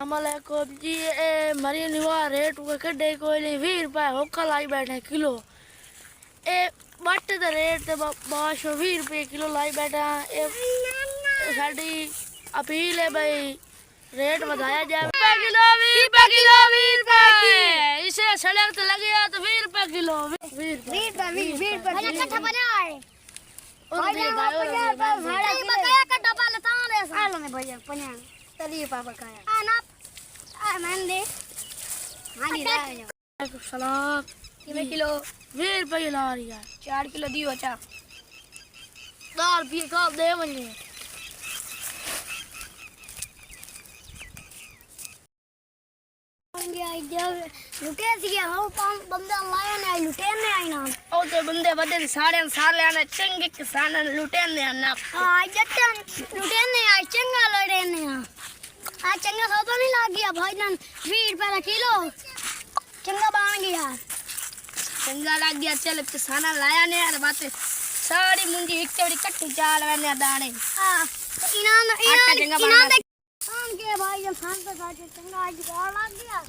अस्सलामुअलैकुम जी। मरी निवा रेट कड्डे कोई नहीं 20 रुपए होका लाई बैठे किलो। ए बट दा रेट ते 20 रुपए किलो लाई बैठा। ए साडी अपील है भाई रेट बढ़ाया जाए। रुपए किलो 20 रुपए किलो 20 रुपए इसे सड़क तो लगे तो 20 रुपए किलो 20 रुपए कट्ठा बनाए और ये भाई बकाया का डब्बा लेता रे साल में भैया पन्या चलिए पापा का आना मैंने दे हां दी रहा सलाम किलो 20 रुपए ला रही है 4 किलो दियो चा दाल भी खा दे मुझे लुटे दिया हो बंदा लाया ने लुटे ने आई ना ओ ते बंदे बदे सारे साले आने चंगे किसान लुटे ने ना हां जटन लुटे ने आई चंगा लड़े ने आ चंगा सौदा नहीं लाग गया भाई जान 20 रुपए किलो चंगा बन गया चंगा लग गया। चल किसान लाया ने यार बात सारी मुंडी एक चौड़ी कट्टी चाल मैंने दाने हां तो इनाम के भाई जब शाम को चंगा आज लग गया